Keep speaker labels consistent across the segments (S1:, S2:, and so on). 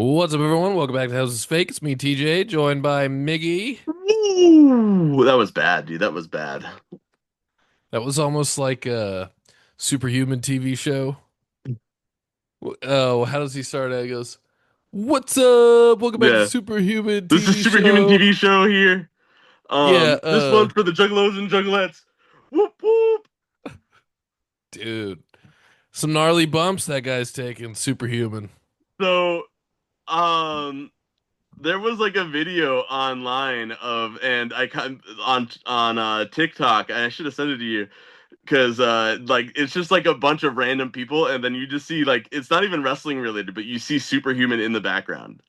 S1: What's up, everyone? Welcome back to House is Fake. It's me, TJ, joined by Miggy.
S2: Ooh, that was bad, dude. That was bad.
S1: That was almost like a superhuman TV show. Oh, how does he start out? He goes, "What's up? Welcome back to
S2: Yeah.
S1: Superhuman
S2: This is
S1: TV
S2: Superhuman
S1: Show."
S2: TV show here.
S1: Yeah,
S2: This one's for the juggalos and juggalettes. Whoop whoop.
S1: dude, some gnarly bumps that guy's taking. Superhuman.
S2: So, um, there was like a video online of, and I on TikTok. I should have sent it to you because like it's just like a bunch of random people, and then you just see like it's not even wrestling related, but you see Superhuman in the background.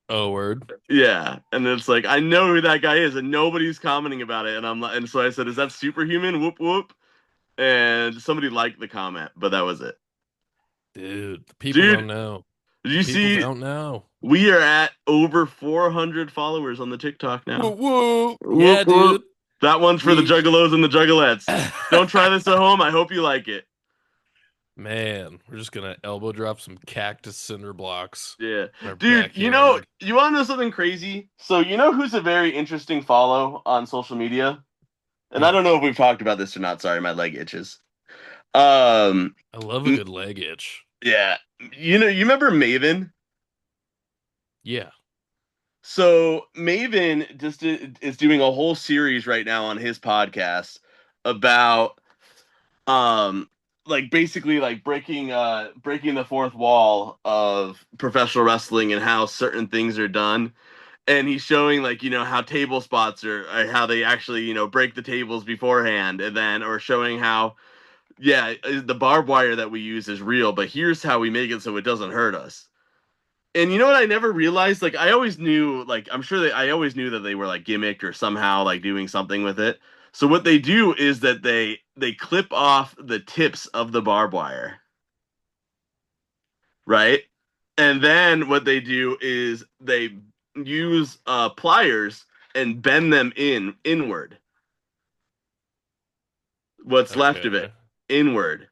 S1: Oh, word.
S2: Yeah, and it's like I know who that guy is, and nobody's commenting about it. And I'm like, and so I said, "Is that Superhuman?" Whoop whoop, and somebody liked the comment, but that was it.
S1: Dude, the people
S2: Dude,
S1: don't know.
S2: did
S1: The
S2: you
S1: people
S2: see?
S1: don't know.
S2: We are at over 400 followers on the TikTok now.
S1: Whoop, whoop. Yeah,
S2: Whoop whoop.
S1: dude.
S2: That one's for the
S1: We,
S2: juggalos and the juggalettes. Don't try this at home. I hope you like it.
S1: man, we're just gonna elbow drop some cactus cinder blocks
S2: Yeah,
S1: in our
S2: dude.
S1: backyard.
S2: You want to know something crazy? So you know who's a very interesting follow on social media? And I
S1: Hmm.
S2: don't know if we've talked about this or not. Sorry, my leg itches. Um,
S1: I love a good leg itch.
S2: yeah. You remember Maven?
S1: Yeah.
S2: So Maven is doing a whole series right now on his podcast about um like basically like breaking the fourth wall of professional wrestling and how certain things are done. And he's showing like how table spots are how they actually break the tables beforehand, and then or showing how yeah, the barbed wire that we use is real, but here's how we make it so it doesn't hurt us. And you know what I never realized? Like I always knew, like I'm sure that I always knew that they were like gimmicked or somehow like doing something with it. So what they do is that they clip off the tips of the barbed wire, right? And then what they do is they use pliers and bend them inward. What's left of it
S1: Okay.
S2: inward.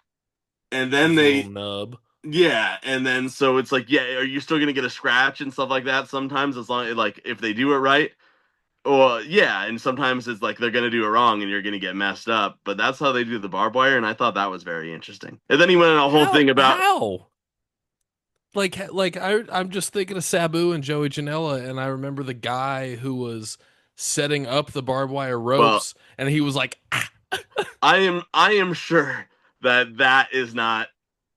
S2: And then
S1: Just a little
S2: they
S1: nub.
S2: Yeah, and then so it's like, yeah, are you still gonna get a scratch and stuff like that sometimes as long like if they do it right? Or yeah, and sometimes it's like they're gonna do it wrong and you're gonna get messed up. But that's how they do the barbed wire, and I thought that was very interesting. And then he went on a whole
S1: How?
S2: thing about
S1: How? I'm just thinking of Sabu and Joey Janela, and I remember the guy who was setting up the barbed wire
S2: well,
S1: ropes, and he was like, ah.
S2: I am sure that that is not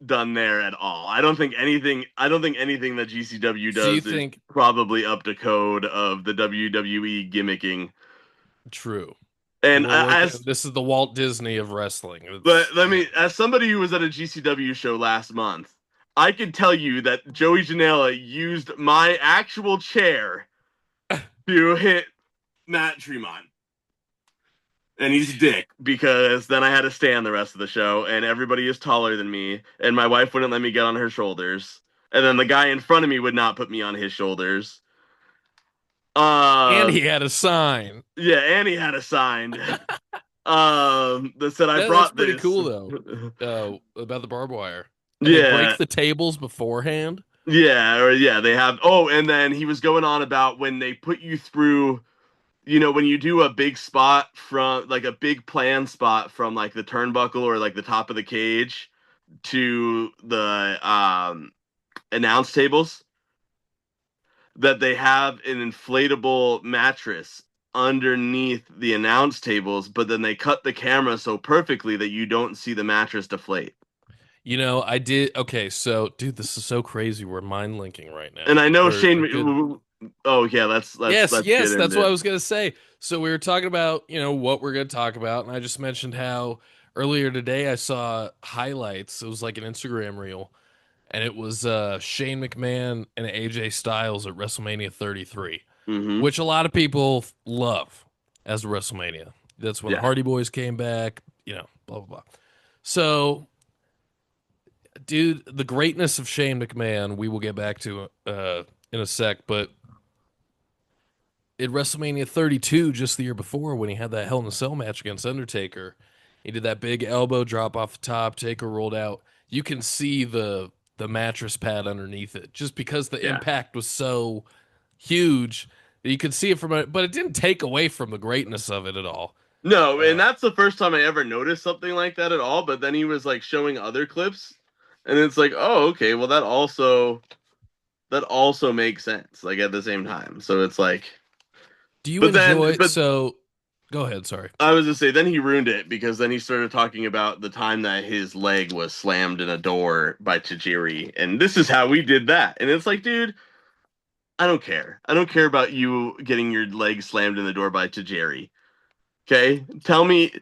S2: done there at all. I don't think anything that GCW
S1: So you
S2: does is
S1: think
S2: probably up to code of the WWE gimmicking.
S1: true?
S2: And
S1: We're working.
S2: as
S1: This is the Walt Disney of wrestling.
S2: But
S1: It's
S2: let me, as somebody who was at a GCW show last month, I can tell you that Joey Janela used my actual chair to hit Matt Tremont. And he's a dick because then I had to stand the rest of the show, and everybody is taller than me, and my wife wouldn't let me get on her shoulders, and then the guy in front of me would not put me on his shoulders.
S1: and
S2: Um,
S1: he had a sign.
S2: yeah, and he had a sign that said I
S1: That's
S2: brought
S1: pretty
S2: this.
S1: cool though. About the barbed wire, and they break
S2: Yeah,
S1: the tables beforehand.
S2: yeah, or yeah, they have. Oh, and then he was going on about when they put you through, when you do a big spot from like a big plan spot from like the turnbuckle or like the top of the cage to the announce tables, that they have an inflatable mattress underneath the announce tables, but then they cut the camera so perfectly that you don't see the mattress deflate.
S1: I did. Okay, so dude, this is so crazy. We're mind linking right
S2: And
S1: now.
S2: I know
S1: Or a
S2: Shane.
S1: good.
S2: Oh yeah,
S1: Yes,
S2: let's get
S1: yes, that's
S2: into
S1: what I
S2: it.
S1: was gonna say. So we were talking about, what we're gonna talk about, and I just mentioned how earlier today I saw highlights. It was like an Instagram reel, and it was Shane McMahon and AJ Styles at WrestleMania 33,
S2: Hmm.
S1: which a lot of people love as WrestleMania. That's when the
S2: Yeah.
S1: Hardy Boys came back, blah blah blah. So dude, the greatness of Shane McMahon, we will get back to in a sec, but at WrestleMania 32, just the year before, when he had that Hell in a Cell match against Undertaker, he did that big elbow drop off the top, Taker rolled out. You can see the the mattress pad underneath it, just because the
S2: Yeah.
S1: impact was so huge that you could see it from it, but it didn't take away from the greatness of it at all.
S2: No, and
S1: Uh,
S2: that's the first time I ever noticed something like that at all. But then he was like showing other clips, and it's like, oh, okay, well that also makes sense. Like at the same time, so it's like,
S1: do you
S2: but then,
S1: enjoy?
S2: but
S1: So, go ahead. Sorry.
S2: I was to say, then he ruined it because then he started talking about the time that his leg was slammed in a door by Tajiri, and this is how we did that. And it's like, dude, I don't care. I don't care about you getting your leg slammed in the door by Tajiri. Okay, tell me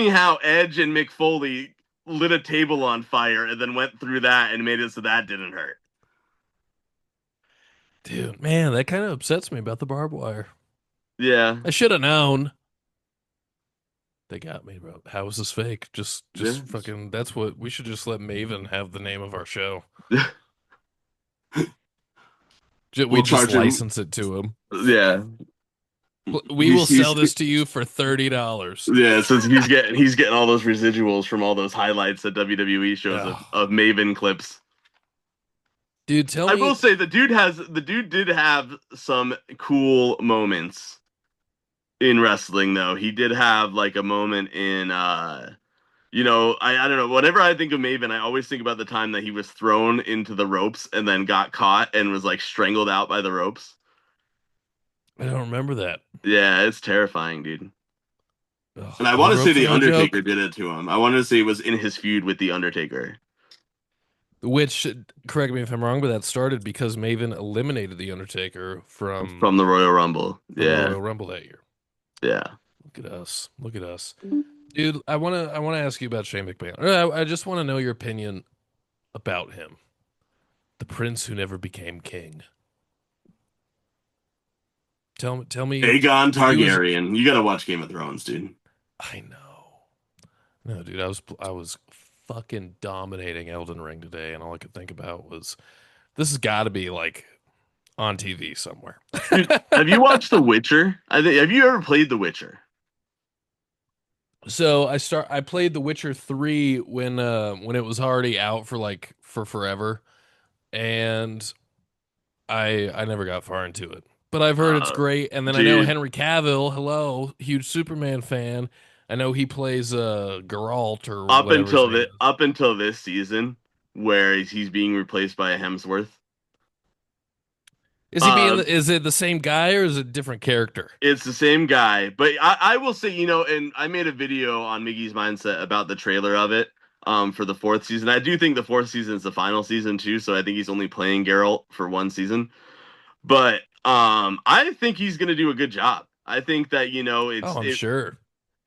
S2: how Edge and Mick Foley lit a table on fire and then went through that and made it so that didn't hurt.
S1: Dude, man, that kind of upsets me about the barbed wire.
S2: Yeah,
S1: I should have known. They got me, bro. How is this fake?
S2: yeah.
S1: Just fucking. That's what we should just let Maven have the name of our show. We
S2: We'll
S1: just
S2: charge him.
S1: license it to him.
S2: Yeah,
S1: We will sell
S2: he's
S1: this to you for $30.
S2: yeah. Since he's getting all those residuals from all those highlights that WWE shows of
S1: Oh,
S2: of Maven clips.
S1: dude, tell
S2: I will
S1: me.
S2: say the dude did have some cool moments in wrestling though. He did have like a moment in I don't know. Whenever I think of Maven, I always think about the time that he was thrown into the ropes and then got caught and was like strangled out by the ropes.
S1: I don't remember that.
S2: Yeah, it's terrifying, dude. And
S1: Ugh,
S2: I
S1: no
S2: want to say
S1: rope for
S2: the
S1: no
S2: Undertaker
S1: joke.
S2: did it to him. I wanted to say it was in his feud with the Undertaker
S1: Which, correct me if I'm wrong, but that started because Maven eliminated the Undertaker
S2: from the Royal Rumble.
S1: from the
S2: Yeah,
S1: Royal Rumble that year.
S2: yeah.
S1: Look at us. Look at us. Dude, I wanna ask you about Shane McMahon. I just want to know your opinion about him. The prince who never became king. Tell me
S2: Aegon
S1: you as
S2: Targaryen. You got to watch Game of Thrones, dude.
S1: I know. No, dude, I was fucking dominating Elden Ring today, and all I could think about was this has got to be like on TV somewhere.
S2: Dude, have you watched The Witcher? Have you ever played The Witcher?
S1: So I played The Witcher 3 when it was already out for forever, and I never got far into it. But I've heard it's
S2: Uh,
S1: great, and then I know
S2: dude,
S1: Henry Cavill, hello, huge Superman fan. I know he plays Geralt or
S2: up
S1: whatever his
S2: until
S1: name
S2: the
S1: is.
S2: up until this season, where he's being replaced by a Hemsworth. Um,
S1: Is it the same guy or is it a different character?
S2: it's the same guy, but I will say, and I made a video on Miggy's Mindset about the trailer of it. For the fourth season, I do think the fourth season is the final season too, so I think he's only playing Geralt for one season. But I think he's gonna do a good job. I think that
S1: Oh, I'm sure.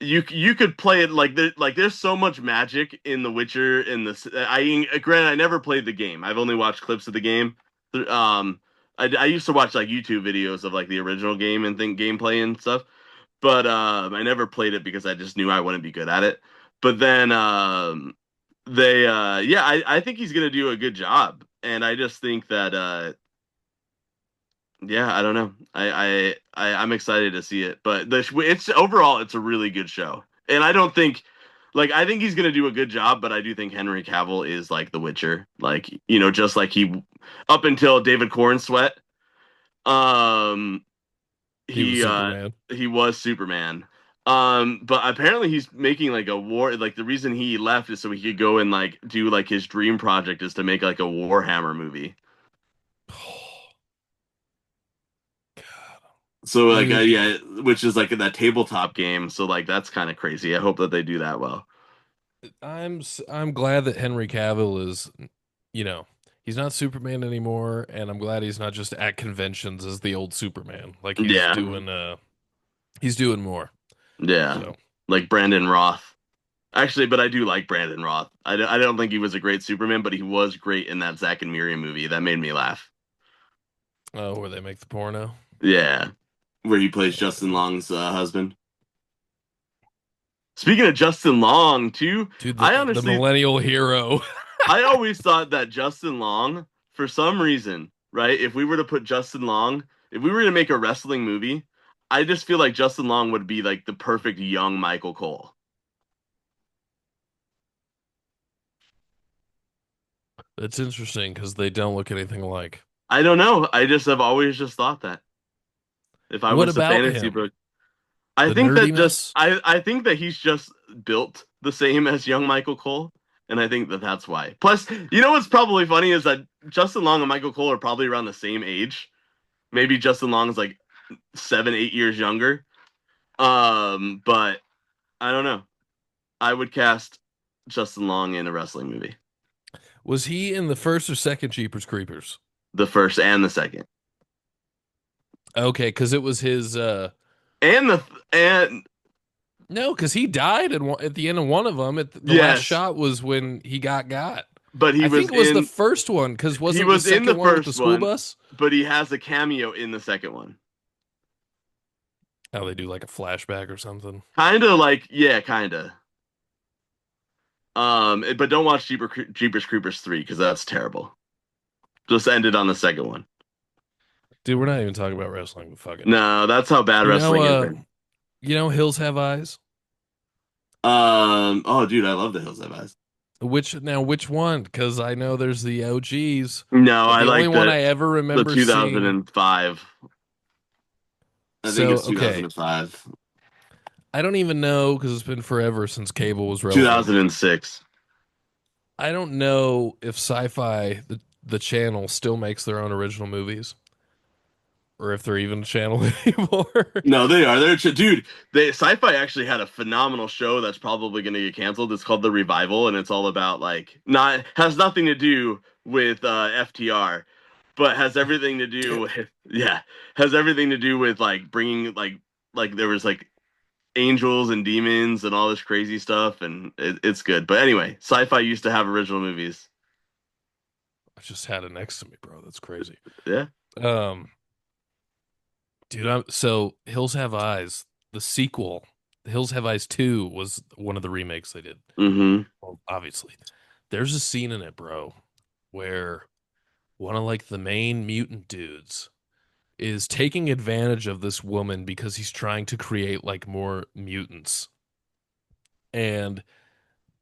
S2: you could play it like there's so much magic in The Witcher in this. Granted, I never played the game. I've only watched clips of the game. Um, I used to watch like YouTube videos of like the original game and think gameplay and stuff, but I never played it because I just knew I wouldn't be good at it. But then yeah, I think he's gonna do a good job, and I just think that yeah, I don't know. I'm excited to see it, but it's overall it's a really good show, and I don't think I think he's gonna do a good job, but I do think Henry Cavill is like The Witcher, like just like he up until David Corn Sweat, um,
S1: He was Superman.
S2: he was Superman. But apparently he's making like a war. Like the reason he left is so he could go and like do like his dream project is to make like a Warhammer movie. So like
S1: Dude,
S2: yeah, which is like that tabletop game. So like that's kind of crazy. I hope that they do that well.
S1: I'm glad that Henry Cavill is, you know, he's not Superman anymore, and I'm glad he's not just at conventions as the old Superman. Like
S2: Yeah,
S1: he's doing more.
S2: yeah,
S1: So,
S2: like Brandon Roth. Actually, but I do like Brandon Roth. I don't think he was a great Superman, but he was great in that Zack and Miri movie. That made me laugh.
S1: oh, where they make the porno.
S2: Yeah, where he plays Justin Long's husband. Speaking of Justin Long, too,
S1: Dude,
S2: I
S1: the
S2: honestly
S1: millennial hero.
S2: I always thought that Justin Long, for some reason, right? If we were to put Justin Long, if we were to make a wrestling movie, I just feel like Justin Long would be like the perfect young Michael Cole.
S1: It's interesting because they don't look anything alike.
S2: I don't know. I just have always just thought that if I
S1: What
S2: was a
S1: about
S2: fantasy
S1: him?
S2: book, I
S1: The
S2: think that just
S1: nerdiness?
S2: I think that he's just built the same as young Michael Cole, and I think that that's why. Plus, you know what's probably funny is that Justin Long and Michael Cole are probably around the same age. Maybe Justin Long is like 7, 8 years younger. But I don't know. I would cast Justin Long in a wrestling movie,
S1: Was he in the first or second Jeepers Creepers?
S2: the first and the second,
S1: Okay, because it was his.
S2: and
S1: No, because he died at the end of one of them. The last
S2: yes,
S1: shot was when he got.
S2: but
S1: I think it was the first one because
S2: he
S1: wasn't the
S2: was in the
S1: second one with the
S2: first
S1: school
S2: one,
S1: bus?
S2: but he has a cameo in the second one.
S1: Oh, they do like a flashback or something.
S2: Kind of like, yeah, kind of. But don't watch Jeepers Creepers 3 because that's terrible. Just ended on the second one.
S1: Dude, we're not even talking about wrestling, but fuck it.
S2: No, that's how bad
S1: You know,
S2: wrestling is, man.
S1: Hills Have Eyes.
S2: Oh, dude, I love the Hills Have Eyes.
S1: Which one? Because I know there's the OGs,
S2: No,
S1: but
S2: I
S1: the only
S2: like
S1: one I ever
S2: the
S1: remember seeing.
S2: 2005. I think
S1: So
S2: it's
S1: okay,
S2: 2005.
S1: I don't even know because it's been forever since cable was relevant.
S2: 2006.
S1: I don't know if Sci-Fi the channel still makes their own original movies or if they're even a channel anymore.
S2: No, they are. Dude. They Sci-Fi actually had a phenomenal show that's probably going to get canceled. It's called The Revival, and it's all about like not has nothing to do with FTR, but has everything to do
S1: Damn it.
S2: with has everything to do with like bringing like there was like angels and demons and all this crazy stuff, and it's good. But anyway, Sci-Fi used to have original movies.
S1: I just had it next to me, bro. That's crazy.
S2: Yeah.
S1: Um, dude, so Hills Have Eyes, the sequel, Hills Have Eyes 2 was one of the remakes they did.
S2: Mm-hmm.
S1: Well, obviously. There's a scene in it, bro, where one of like the main mutant dudes is taking advantage of this woman because he's trying to create like more mutants. And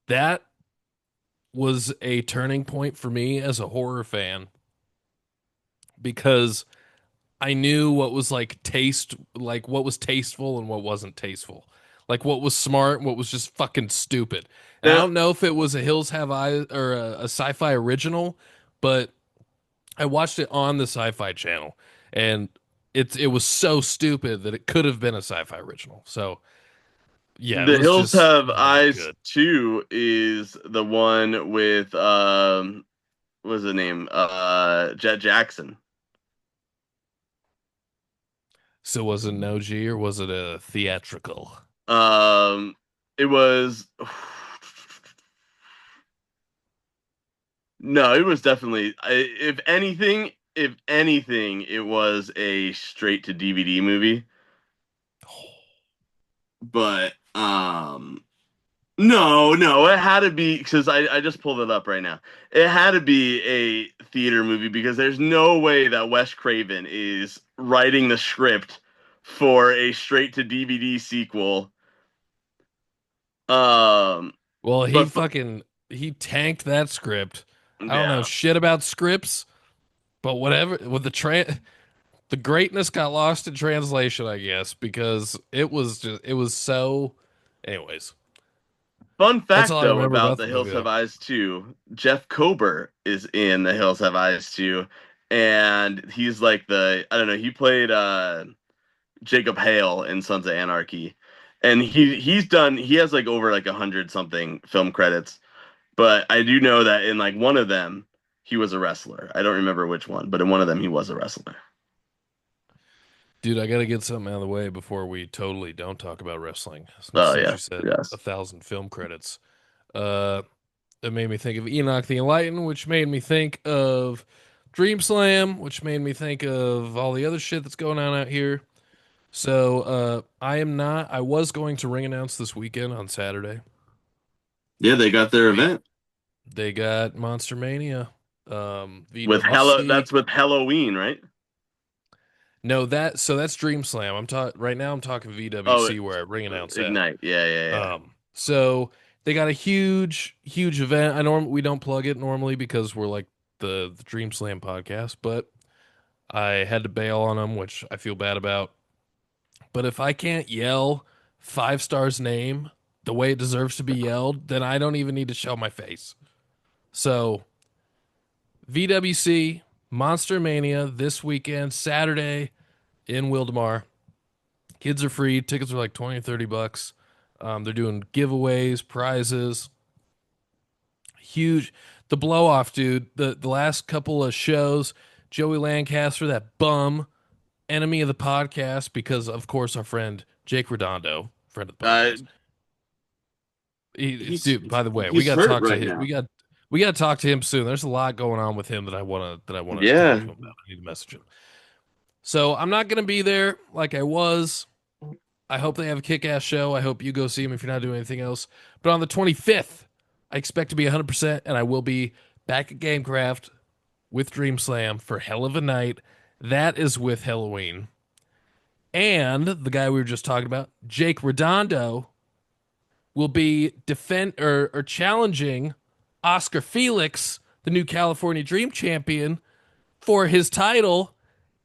S1: that was a turning point for me as a horror fan because I knew what was like what was tasteful and what wasn't tasteful. Like what was smart and what was just fucking stupid. And I
S2: Now,
S1: don't know if it was a Hills Have Eyes or a sci-fi original, but I watched it on the Sci-Fi channel and it was so stupid that it could have been a sci-fi original. So, yeah, it
S2: The
S1: was
S2: Hills
S1: just
S2: Have
S1: not
S2: Eyes
S1: good.
S2: 2 is the one with what was the name? Jet Jackson.
S1: So was it an OG or was it a theatrical?
S2: It was no, it was definitely if anything, it was a straight to DVD movie. But no, it had to be because I just pulled it up right now. It had to be a theater movie because there's no way that Wes Craven is writing the script for a straight to DVD sequel. Um,
S1: Well,
S2: but
S1: he tanked that script. I don't know
S2: yeah,
S1: shit about scripts, but whatever with the greatness got lost in translation, I guess, because it was so. Anyways,
S2: fun
S1: that's
S2: fact
S1: all I
S2: though
S1: remember
S2: about
S1: about
S2: The
S1: the movie,
S2: Hills Have
S1: though.
S2: Eyes 2, Jeff Kober is in The Hills Have Eyes 2, and he's like the I don't know, he played Jacob Hale in Sons of Anarchy. And he has like over like 100 something film credits. But I do know that in like one of them he was a wrestler. I don't remember which one, but in one of them he was a wrestler.
S1: Dude, I gotta get something out of the way before we totally don't talk about wrestling.
S2: Oh
S1: Since you
S2: yes,
S1: said
S2: yes.
S1: 1,000 film credits, uh, it made me think of Enoch the Enlightened, which made me think of Dream Slam, which made me think of all the other shit that's going on out here. So I am not. I was going to ring announce this weekend on Saturday.
S2: Yeah, they got their
S1: We
S2: event
S1: they got Monster Mania, VWC.
S2: that's with Halloween, right?
S1: No, that's Dream Slam. I'm talking right now. I'm talking
S2: Oh,
S1: VWC where I ring announce at.
S2: Ignite. Yeah, yeah, yeah.
S1: So They got a huge event. We don't plug it normally because we're like the Dream Slam podcast, but I had to bail on them, which I feel bad about. But if I can't yell Five Star's name the way it deserves to be yelled, then I don't even need to show my face. So VWC Monster Mania this weekend, Saturday in Wildemar. Kids are free. Tickets are like 20 or 30 bucks. They're doing giveaways, prizes. Huge. The blow off, dude. The last couple of shows, Joey Lancaster, that bum, enemy of the podcast, because of course our friend Jake Redondo, friend of the
S2: Uh,
S1: podcast.
S2: he's
S1: Dude, by the way, we
S2: he's
S1: got to
S2: hurt
S1: talk to
S2: right
S1: him.
S2: now.
S1: We got to talk to him soon. There's a lot going on with him that I want to talk to
S2: Yeah.
S1: him about. I need to message him. So I'm not gonna be there like I was. I hope they have a kick-ass show. I hope you go see him if you're not doing anything else. But on the 25th, I expect to be 100%, and I will be back at GameCraft with Dream Slam for Hell of a Night. That is with Halloween. And the guy we were just talking about, Jake Redondo, will be or challenging Oscar Felix, the new California Dream Champion, for his title.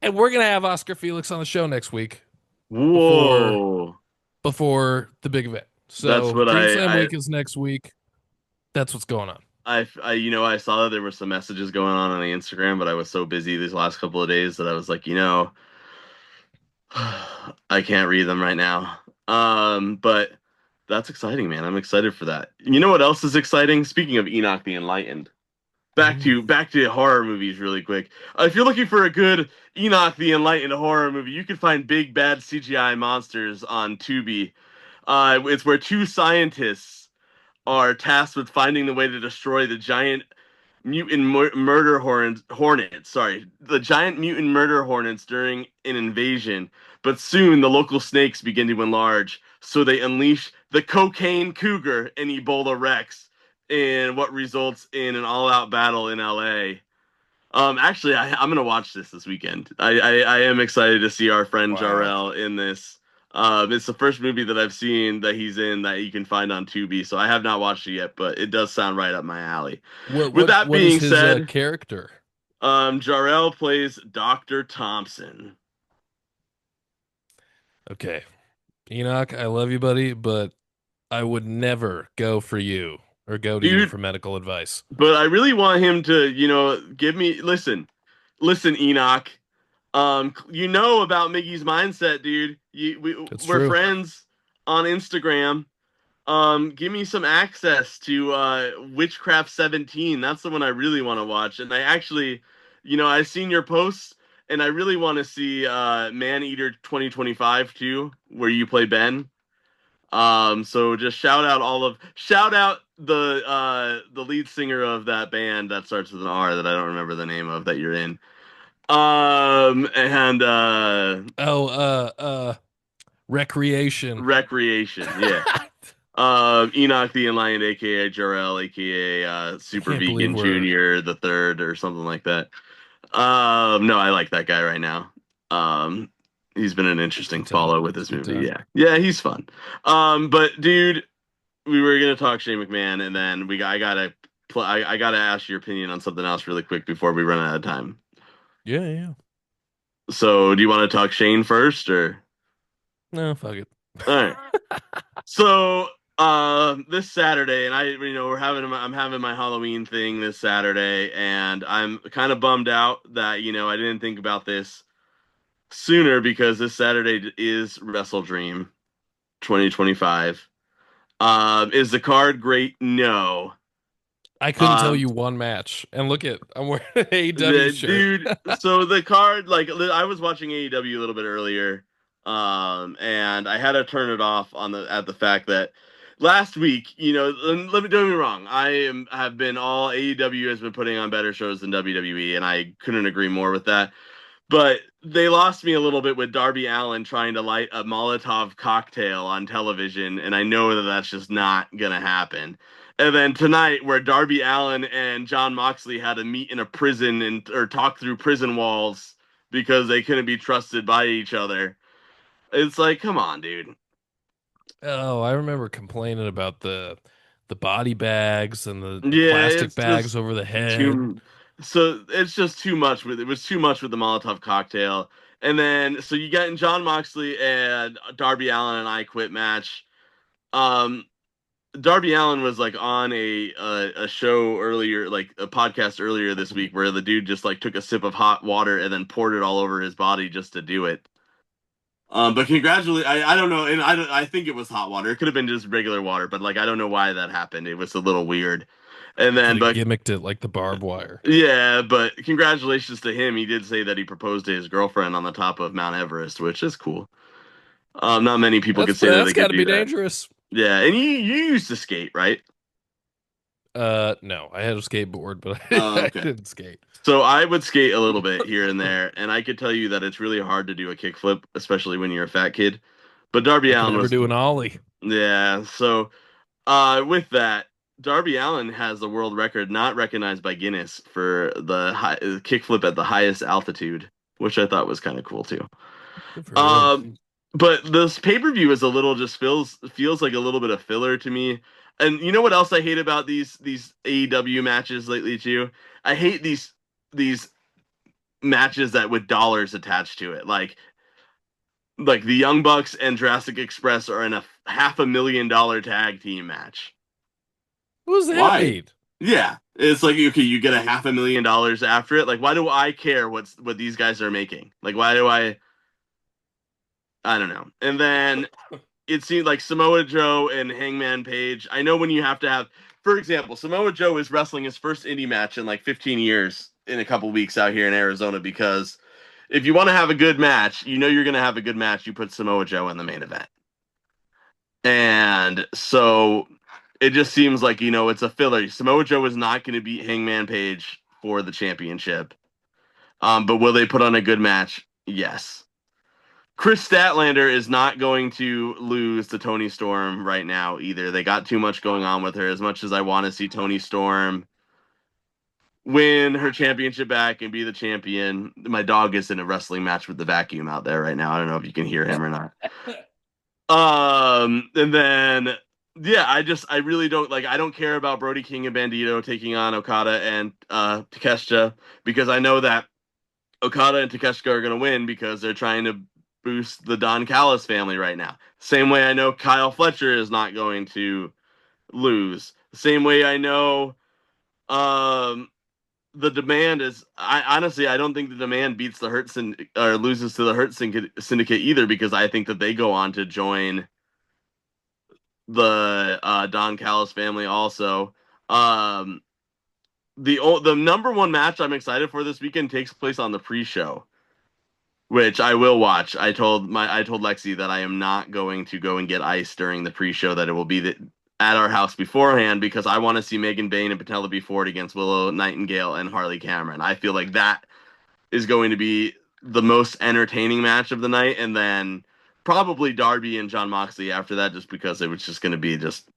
S1: And we're gonna have Oscar Felix on the show next week before
S2: Whoa.
S1: the big event.
S2: That's
S1: So
S2: what
S1: Dream Slam Week is next week. That's what's going on.
S2: I saw that there were some messages going on the Instagram, but I was so busy these last couple of days that I was like, I can't read them right now. But that's exciting, man. I'm excited for that. You know what else is exciting? Speaking of Enoch the Enlightened,
S1: Mm.
S2: back to horror movies really quick. If you're looking for a good Enoch the Enlightened horror movie, you can find Big Bad CGI Monsters on Tubi. It's where two scientists are tasked with finding the way to destroy the giant mutant murder hornets. Sorry, the giant mutant murder hornets during an invasion. But soon the local snakes begin to enlarge, so they unleash the cocaine cougar and Ebola Rex, in what results in an all-out battle in LA. Actually, I'm gonna watch this weekend. I am excited to see our friend
S1: Wow.
S2: Jarrell in this. It's the first movie that I've seen that he's in that you can find on Tubi, so I have not watched it yet, but it does sound right up my alley. With that
S1: What is
S2: being
S1: his
S2: said,
S1: character?
S2: Jarrell plays Dr. Thompson.
S1: Okay, Enoch, I love you, buddy, but I would never go for you or go to you
S2: Dude,
S1: for medical advice.
S2: but I really want him to, give me listen, Enoch. You know about Miggy's mindset, dude.
S1: It's
S2: We're
S1: true.
S2: friends on Instagram. Give me some access to Witchcraft 17. That's the one I really want to watch. And I actually, I've seen your posts and I really want to see Maneater 2025 too, where you play Ben. So just shout out the lead singer of that band that starts with an R that I don't remember the name of that you're in. And
S1: Oh, recreation.
S2: Recreation, yeah. Enoch the Enlightened, aka Jarrell, aka
S1: I
S2: Super
S1: can't believe
S2: Vegan
S1: we're
S2: Junior the Third, or something like that. No, I like that guy right now. Um, he's been an
S1: it's a good
S2: interesting
S1: time.
S2: follow with
S1: It's
S2: this
S1: a good
S2: movie.
S1: time.
S2: Yeah, he's fun. But dude, we were gonna talk Shane McMahon, and then I gotta ask your opinion on something else really quick before we run out of time.
S1: Yeah, yeah.
S2: So, do you want to talk Shane first, or
S1: No, fuck it.
S2: all right? So, this Saturday, and I'm having my Halloween thing this Saturday, and I'm kind of bummed out that I didn't think about this sooner because this Saturday is Wrestle Dream 2025. Is the card great? No.
S1: I couldn't tell
S2: Um,
S1: you one match. And look at I'm wearing an AEW
S2: the
S1: shirt.
S2: dude, so the card, like, I was watching AEW a little bit earlier, and I had to turn it off at the fact that last week, let me don't get me wrong, have been all AEW has been putting on better shows than WWE, and I couldn't agree more with that. But they lost me a little bit with Darby Allin trying to light a Molotov cocktail on television, and I know that that's just not gonna happen. And then tonight, where Darby Allin and John Moxley had to meet in a prison or talk through prison walls because they couldn't be trusted by each other. It's like, come on, dude.
S1: Oh, I remember complaining about the the body bags and the
S2: Yeah,
S1: plastic
S2: it's
S1: bags
S2: just
S1: over the head.
S2: too. So it's just too much with it was too much with the Molotov cocktail, and then so you got in John Moxley and Darby Allin and I Quit match. Um, Darby Allin was like on a show earlier, like a podcast earlier this week, where the dude just like took a sip of hot water and then poured it all over his body just to do it. But congratulate, I don't know, and I think it was hot water. It could have been just regular water, but like I don't know why that happened. It was a little weird. And
S1: He could
S2: then,
S1: have
S2: but
S1: gimmicked it like the barbed wire.
S2: yeah, but congratulations to him. He did say that he proposed to his girlfriend on the top of Mount Everest, which is cool. Not many people could say that
S1: That's
S2: they
S1: got
S2: could
S1: to
S2: do
S1: be
S2: that.
S1: dangerous.
S2: Yeah, and you used to skate, right?
S1: No, I had a skateboard, but
S2: Oh,
S1: I
S2: okay.
S1: didn't skate.
S2: So I would skate a little bit here and there, and I could tell you that it's really hard to do a kickflip, especially when you're a fat kid. But Darby
S1: I could
S2: Allin
S1: never
S2: was,
S1: do an ollie.
S2: yeah. So with that, Darby Allin has the world record, not recognized by Guinness, for the kickflip at the highest altitude, which I thought was kind of cool too.
S1: Good for him.
S2: Um, but this pay per view is a little just feels like a little bit of filler to me. And you know what else I hate about these AEW matches lately too? I hate these matches that with dollars attached to it. Like the Young Bucks and Jurassic Express are in a $500,000 tag team match.
S1: What does that
S2: Why?
S1: mean?
S2: Yeah, it's like okay, you get a $500,000 after it. Like, why do I care what these guys are making? Like, why do I? I don't know. And then it seemed like Samoa Joe and Hangman Page. I know when you have to have, for example, Samoa Joe is wrestling his first indie match in like 15 years in a couple weeks out here in Arizona because if you want to have a good match, you know you're going to have a good match. You put Samoa Joe in the main event. And so it just seems like, it's a filler. Samoa Joe is not going to beat Hangman Page for the championship. But will they put on a good match? Yes. Chris Statlander is not going to lose to Tony Storm right now either. They got too much going on with her. As much as I want to see Tony Storm win her championship back and be the champion, my dog is in a wrestling match with the vacuum out there right now. I don't know if you can hear him or not. And then yeah, I really don't like. I don't care about Brody King and Bandito taking on Okada and Takeshita because I know that Okada and Takeshita are going to win because they're trying to boost the Don Callis family right now. Same way I know Kyle Fletcher is not going to lose. Same way I know the demand is. I honestly I don't think the demand beats the Hurt or loses to the Hurt Syndicate either because I think that they go on to join the Don Callis family also. Um, the number one match I'm excited for this weekend takes place on the pre-show, which I will watch. I told Lexi that I am not going to go and get ice during the pre-show. That it will be at our house beforehand because I want to see Megan Bayne and Penelope Ford against Willow Nightingale and Harley Cameron. I feel like that is going to be the most entertaining match of the night, and then probably Darby and John Moxley after that, just because it was just going to be just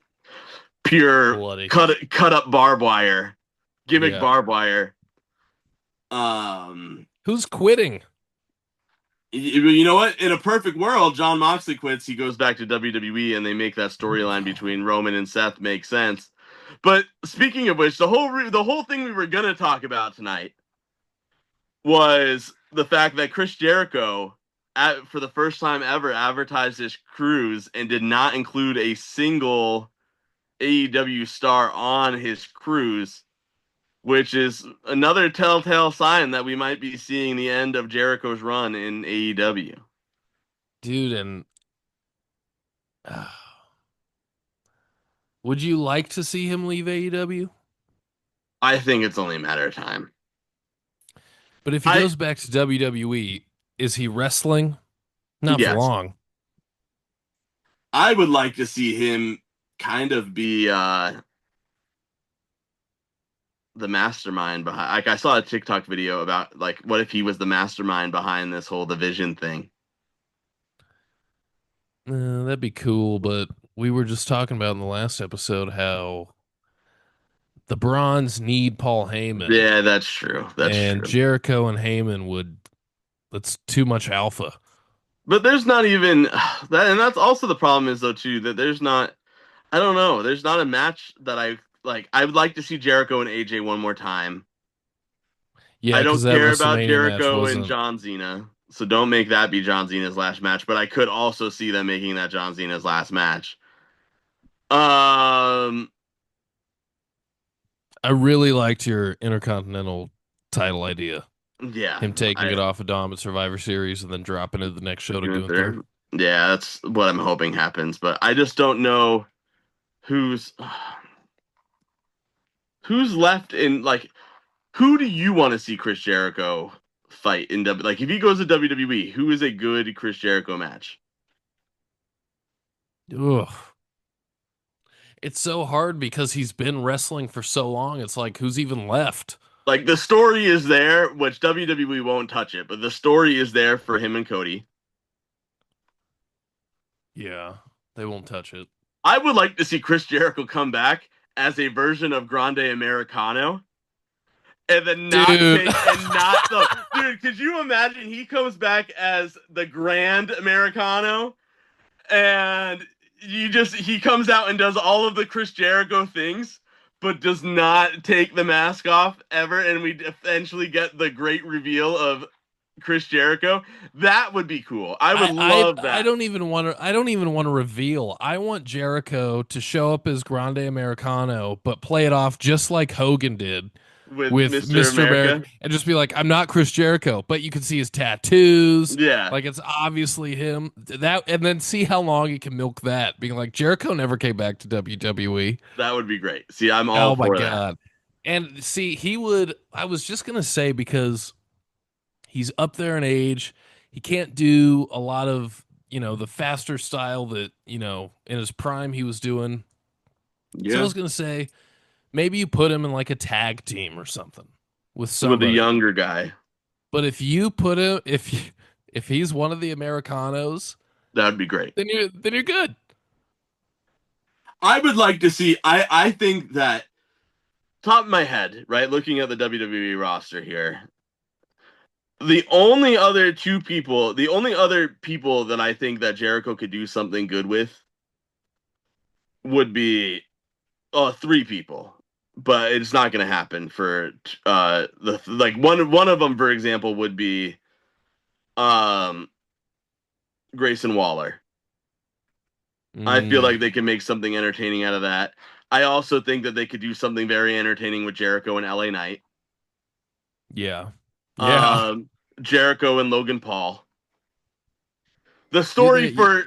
S2: pure
S1: Bloody.
S2: cut up barbed wire, gimmick
S1: Yeah.
S2: barbed wire. Um,
S1: Who's quitting?
S2: you know what? In a perfect world, John Moxley quits. He goes back to WWE, and they make that storyline
S1: No.
S2: between Roman and Seth make sense. But speaking of which, the whole thing we were gonna talk about tonight was the fact that Chris Jericho, for the first time ever, advertised his cruise and did not include a single AEW star on his cruise, which is another telltale sign that we might be seeing the end of Jericho's run in AEW.
S1: Dude, and uh, would you like to see him leave AEW?
S2: I think it's only a matter of time.
S1: But if he
S2: I
S1: goes back to WWE, is he wrestling? Not for
S2: Yes,
S1: long.
S2: I would like to see him kind of be the mastermind behind. Like I saw a TikTok video about like what if he was the mastermind behind this whole division thing.
S1: That'd be cool, but we were just talking about in the last episode how the Bronze need Paul Heyman,
S2: Yeah, that's true. That's
S1: and
S2: true.
S1: Jericho and Heyman would. That's too much alpha.
S2: But there's not even that, and that's also the problem is though too that there's not. I don't know. There's not a match that I like. I would like to see Jericho and AJ one more time.
S1: Yeah,
S2: I
S1: because
S2: don't
S1: that
S2: care about
S1: WrestleMania match
S2: Jericho and
S1: wasn't.
S2: John Cena, so don't make that be John Cena's last match. But I could also see them making that John Cena's last match. Um,
S1: I really liked your Intercontinental title idea.
S2: yeah,
S1: Him taking
S2: I
S1: it off of Dom at Survivor Series and then dropping it the next show to do it there.
S2: Gunther. Yeah, that's what I'm hoping happens. But I just don't know who's who's left in like who do you want to see Chris Jericho fight in W? Like if he goes to WWE, who is a good Chris Jericho match?
S1: Ugh. It's so hard because he's been wrestling for so long. It's like, who's even left?
S2: Like the story is there, which WWE won't touch it, but the story is there for him and Cody.
S1: Yeah, they won't touch it.
S2: I would like to see Chris Jericho come back as a version of Grande Americano and then not
S1: Dude.
S2: take and not the dude. Could you imagine he comes back as the Grand Americano and he comes out and does all of the Chris Jericho things, but does not take the mask off ever, and we eventually get the great reveal of Chris Jericho. That would be cool. I would love
S1: I
S2: that
S1: don't even want to reveal. I want Jericho to show up as Grande Americano, but play it off just like Hogan did
S2: with
S1: with
S2: Mr.
S1: Mr. America,
S2: America.
S1: and just be like, I'm not Chris Jericho, but you can see his tattoos.
S2: Yeah,
S1: Like it's obviously him. That and then see how long he can milk that, being like Jericho never came back to WWE.
S2: that would be great. See, I'm all
S1: Oh my
S2: for that.
S1: god. And see, he would I was just gonna say because he's up there in age. He can't do a lot of, the faster style that, in his prime he was doing. So I
S2: Yeah,
S1: was going to say maybe you put him in like a tag team or something with
S2: with a
S1: somebody.
S2: younger guy,
S1: But if you put him if he's one of the Americanos,
S2: that would be great.
S1: then you're good.
S2: I would like to see. I think that top of my head, right, looking at the WWE roster here, the only other people that I think that Jericho could do something good with would be three people. But it's not going to happen for the like one of them, for example, would be um Grayson Waller. I feel
S1: Mm,
S2: like they can make something entertaining out of that. I also think that they could do something very entertaining with Jericho and LA Knight.
S1: yeah. Yeah.
S2: Um, Jericho and Logan Paul. The
S1: Dude,
S2: story for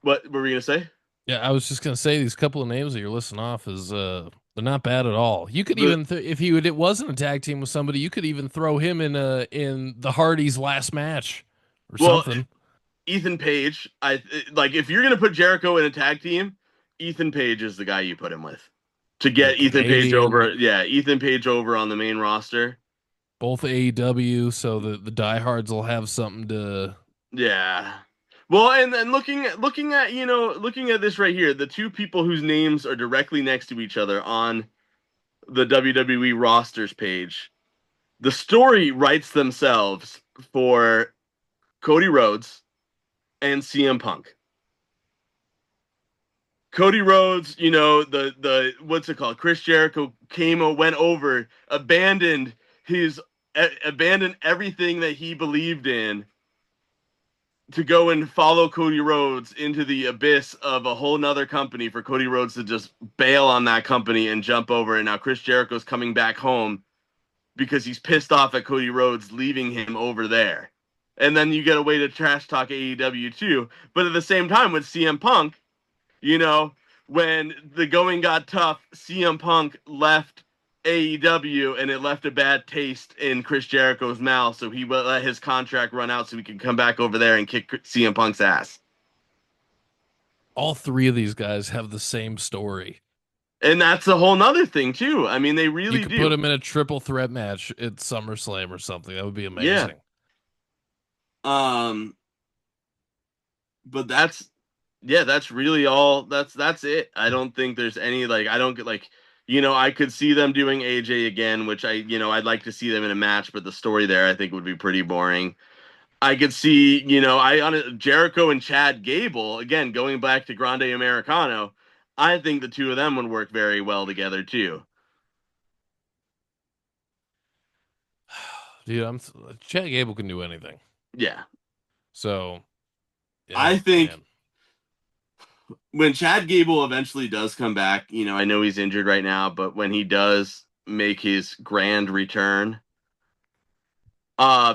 S2: what were we gonna say?
S1: yeah, I was just gonna say these couple of names that you're listing off is they're not bad at all. You could
S2: The
S1: even if he would it wasn't a tag team with somebody, you could even throw him in the Hardys' last match or
S2: well,
S1: something.
S2: Ethan Page. I like if you're gonna put Jericho in a tag team, Ethan Page is the guy you put him with to
S1: The
S2: get Ethan Page
S1: Canadian,
S2: over. Yeah, Ethan Page over on the main roster.
S1: both AEW, so the diehards will have something to.
S2: Yeah. Well, and then looking at this right here, the two people whose names are directly next to each other on the WWE rosters page, the story writes themselves for Cody Rhodes and CM Punk. Cody Rhodes, the what's it called? Chris Jericho went over, abandoned everything that he believed in to go and follow Cody Rhodes into the abyss of a whole nother company for Cody Rhodes to just bail on that company and jump over. And now Chris Jericho's coming back home because he's pissed off at Cody Rhodes leaving him over there. And then you get a way to trash talk AEW too. But at the same time with CM Punk, you know, when the going got tough, CM Punk left AEW and it left a bad taste in Chris Jericho's mouth. So he let his contract run out so he could come back over there and kick CM Punk's ass.
S1: All three of these guys have the same story.
S2: And that's a whole nother thing too. I mean, they
S1: You
S2: really
S1: could put
S2: do.
S1: them in a triple threat match at SummerSlam or something. That would be
S2: Yeah.
S1: amazing.
S2: Um, but that's really all. That's it. I don't think there's any like I don't get like I could see them doing AJ again, which I'd like to see them in a match, but the story there I think would be pretty boring. I could see, I on Jericho and Chad Gable again going back to Grande Americano. I think the two of them would work very well together too.
S1: Dude, Chad Gable can do anything.
S2: Yeah.
S1: So,
S2: I
S1: yeah,
S2: think
S1: man.
S2: when Chad Gable eventually does come back, I know he's injured right now, but when he does make his grand return,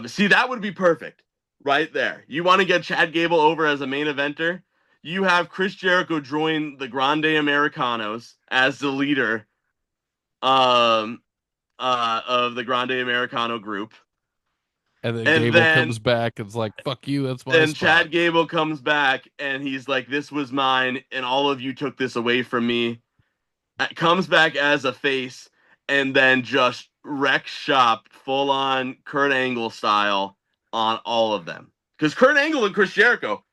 S2: see, that would be perfect right there. You want to get Chad Gable over as a main eventer? You have Chris Jericho join the Grande Americanos as the leader um, of the Grande Americano group.
S1: And then
S2: And
S1: Gable
S2: then
S1: comes back and it's like, fuck you, that's my
S2: and
S1: spot.
S2: Chad Gable comes back and he's like, "This was mine, and all of you took this away from me." Comes back as a face, and then just wrecks shop full on Kurt Angle style on all of them. Because Kurt Angle and Chris Jericho,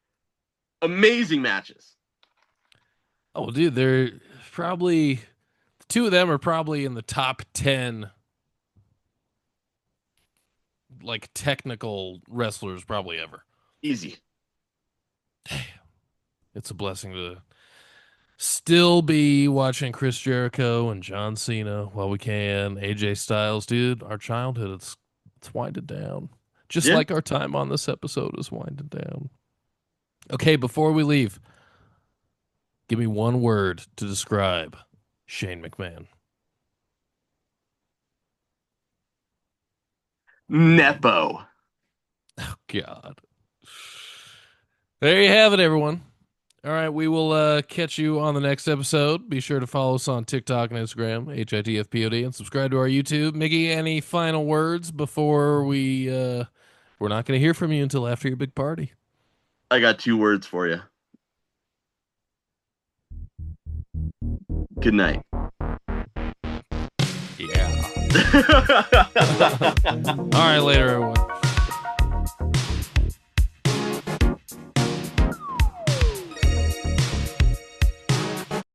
S2: amazing matches.
S1: Oh, dude, they're probably the two of them are probably in the top 10 like technical wrestlers probably ever.
S2: Easy.
S1: It's a blessing to still be watching Chris Jericho and John Cena while we can. AJ Styles, dude, our childhood, it's winded down. Just
S2: Yeah.
S1: like our time on this episode is winded down. Okay, before we leave, give me one word to describe Shane McMahon.
S2: Nepo.
S1: God. There you have it, everyone. All right, we will catch you on the next episode. Be sure to follow us on TikTok and Instagram, HITFPOD, and subscribe to our YouTube. Miggy, any final words before we're not going to hear from you until after your big party?
S2: I got 2 words for you. Good night.
S1: Yeah. All right, later, everyone.